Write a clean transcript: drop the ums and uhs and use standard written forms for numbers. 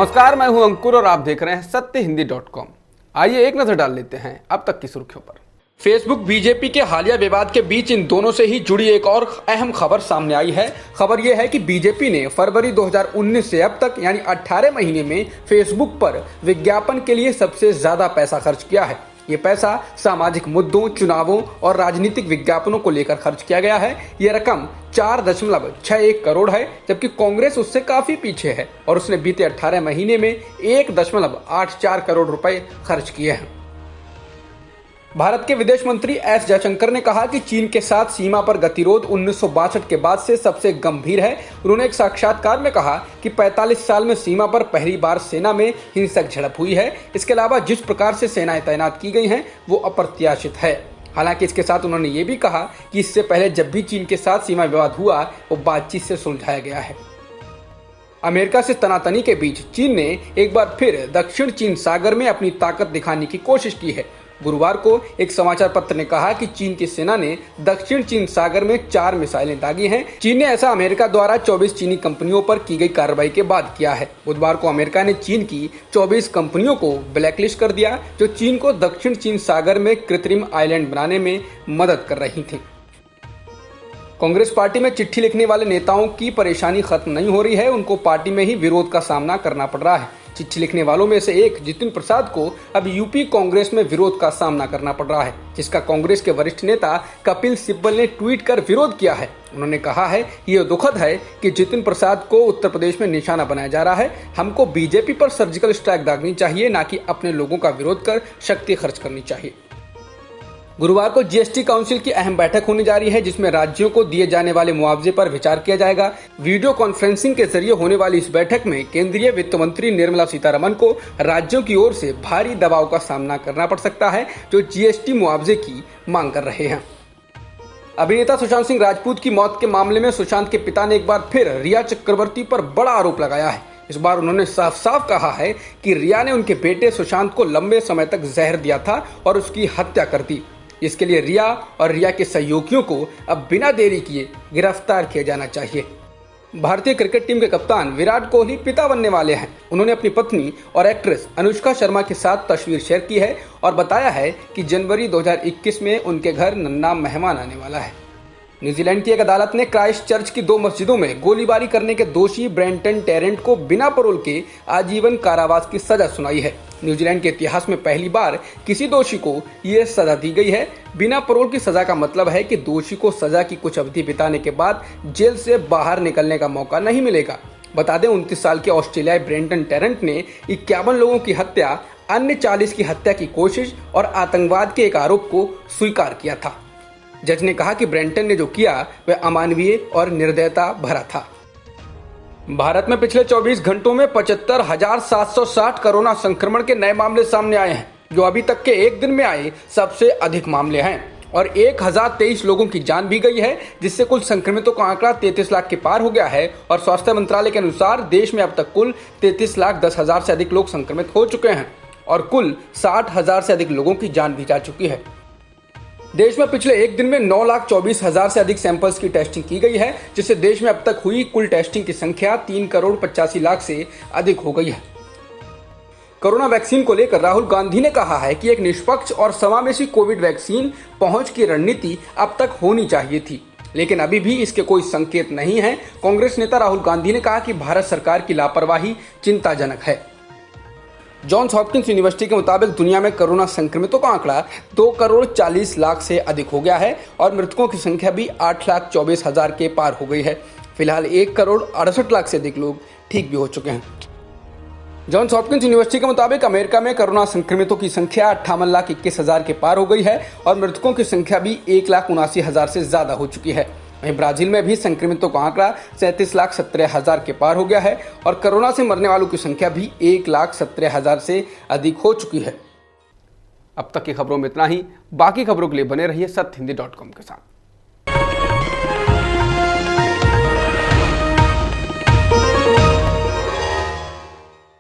नमस्कार, मैं हूं अंकुर और आप देख रहे हैं सत्यहिंदी.com। आइए एक नजर डाल लेते हैं अब तक की सुर्खियों पर। फेसबुक बीजेपी के हालिया विवाद के बीच इन दोनों से ही जुड़ी एक और अहम खबर सामने आई है। खबर यह है कि बीजेपी ने फरवरी 2019 से अब तक यानी 18 महीने में फेसबुक पर विज्ञापन के लिए सबसे ज्यादा पैसा खर्च किया है। ये पैसा सामाजिक मुद्दों, चुनावों और राजनीतिक विज्ञापनों को लेकर खर्च किया गया है। ये रकम 4.61 करोड़ है, जबकि कांग्रेस उससे काफी पीछे है और उसने बीते 18 महीने में 1.84 करोड़ रुपए खर्च किए हैं। भारत के विदेश मंत्री एस जयशंकर ने कहा कि चीन के साथ सीमा पर गतिरोध 1962 के बाद से सबसे गंभीर है। उन्होंने एक साक्षात्कार में कहा कि 45 साल में सीमा पर पहली बार सेना में हिंसक झड़प हुई है। इसके अलावा जिस प्रकार से सेनाएं तैनात की गई हैं वो अप्रत्याशित है। हालांकि इसके साथ उन्होंने ये भी कहा कि इससे पहले जब भी चीन के साथ सीमा विवाद हुआ वो बातचीत से सुलझाया गया है। अमेरिका से तनातनी के बीच चीन ने एक बार फिर दक्षिण चीन सागर में अपनी ताकत दिखाने की कोशिश की है। गुरुवार को एक समाचार पत्र ने कहा कि चीन की सेना ने दक्षिण चीन सागर में 4 मिसाइलें दागी हैं। चीन ने ऐसा अमेरिका द्वारा 24 चीनी कंपनियों पर की गई कार्रवाई के बाद किया है। बुधवार को अमेरिका ने चीन की 24 कंपनियों को ब्लैकलिस्ट कर दिया, जो चीन को दक्षिण चीन सागर में कृत्रिम आइलैंड बनाने में मदद कर रही थी। कांग्रेस पार्टी में चिट्ठी लिखने वाले नेताओं की परेशानी खत्म नहीं हो रही है। उनको पार्टी में ही विरोध का सामना करना पड़ रहा है। चिट्ठी लिखने वालों में से एक जितिन प्रसाद को अब यूपी कांग्रेस में विरोध का सामना करना पड़ रहा है, जिसका कांग्रेस के वरिष्ठ नेता कपिल सिब्बल ने ट्वीट कर विरोध किया है। उन्होंने कहा है कि यह दुखद है कि जितिन प्रसाद को उत्तर प्रदेश में निशाना बनाया जा रहा है। हमको बीजेपी पर सर्जिकल स्ट्राइक दागनी चाहिए, ना कि अपने लोगों का विरोध कर शक्ति खर्च करनी चाहिए। गुरुवार को जीएसटी काउंसिल की अहम बैठक होने जा रही है, जिसमें राज्यों को दिए जाने वाले मुआवजे पर विचार किया जाएगा। वीडियो कॉन्फ्रेंसिंग के जरिए होने वाली इस बैठक में केंद्रीय वित्त मंत्री निर्मला सीतारमण को राज्यों की ओर से भारी दबाव का सामना करना पड़ सकता है, जो जीएसटी मुआवजे की मांग कर रहे हैं। अभिनेता सुशांत सिंह राजपूत की मौत के मामले में सुशांत के पिता ने एक बार फिर रिया चक्रवर्ती पर बड़ा आरोप लगाया है। इस बार उन्होंने साफ साफ कहा है कि रिया ने उनके बेटे सुशांत को लंबे समय तक जहर दिया था और उसकी हत्या कर दी। इसके लिए रिया और रिया के सहयोगियों को अब बिना देरी किए गिरफ्तार किया जाना चाहिए। भारतीय क्रिकेट टीम के कप्तान विराट कोहली पिता बनने वाले हैं। उन्होंने अपनी पत्नी और एक्ट्रेस अनुष्का शर्मा के साथ तस्वीर शेयर की है और बताया है कि जनवरी 2021 में उनके घर नन्हा मेहमान आने वाला है। न्यूजीलैंड की एक अदालत ने क्राइस्ट चर्च की 2 मस्जिदों में गोलीबारी करने के दोषी ब्रेंटन टेरेंट को बिना पैरोल के आजीवन कारावास की सजा सुनाई है। न्यूजीलैंड के इतिहास में पहली बार किसी दोषी को ये सजा दी गई है। बिना पैरोल की सजा का मतलब है कि दोषी को सजा की कुछ अवधि बिताने के बाद जेल से बाहर निकलने का मौका नहीं मिलेगा। बता दें, 29 साल के ऑस्ट्रेलियाई ब्रेंटन टेरेंट ने 51 लोगों की हत्या, अन्य 40 की हत्या की कोशिश और आतंकवाद के एक आरोप को स्वीकार किया था। जज ने कहा कि ब्रेंटन ने जो किया वह अमानवीय और निर्दयता भरा था। भारत में पिछले 24 घंटों में 75,760 कोरोना संक्रमण के नए मामले सामने आए हैं, जो अभी तक के एक दिन में आए सबसे अधिक मामले हैं और 1023 लोगों की जान भी गई है, जिससे कुल संक्रमितों का आंकड़ा 33 लाख के पार हो गया है। और स्वास्थ्य मंत्रालय के अनुसार देश में अब तक कुल 33,10,000 से अधिक लोग संक्रमित हो चुके हैं और कुल 60,000 से अधिक लोगों की जान भी जा चुकी है। देश में पिछले एक दिन में 9,24,000 से अधिक सैंपल्स की टेस्टिंग की गई है, जिससे देश में अब तक हुई कुल टेस्टिंग की संख्या 3,85,00,000 से अधिक हो गई है। कोरोना वैक्सीन को लेकर राहुल गांधी ने कहा है कि एक निष्पक्ष और समावेशी कोविड वैक्सीन पहुंच की रणनीति अब तक होनी चाहिए थी, लेकिन अभी भी इसके कोई संकेत नहीं है। कांग्रेस नेता राहुल गांधी ने कहा कि भारत सरकार की लापरवाही चिंताजनक है। जॉन्स हॉपकिंस यूनिवर्सिटी के मुताबिक दुनिया में कोरोना संक्रमितों का आंकड़ा 2,40,00,000 से अधिक हो गया है और मृतकों की संख्या भी 8,24,000 के पार हो गई है। फिलहाल 1,68,00,000 से अधिक लोग ठीक भी हो चुके हैं। जॉन्स हॉपकिंस यूनिवर्सिटी के मुताबिक अमेरिका में कोरोना संक्रमितों की संख्या 58,21,000 के पार हो गई है और मृतकों की संख्या भी 1,79,000 से ज्यादा हो चुकी है। वहीं ब्राजील में भी संक्रमितों का आंकड़ा 37,17,000 के पार हो गया है और कोरोना से मरने वालों की संख्या भी 1,17,000 से अधिक हो चुकी है। अब तक की खबरों में इतना ही। बाकी खबरों के लिए बने रहिए सत्यहिंदी.com के साथ।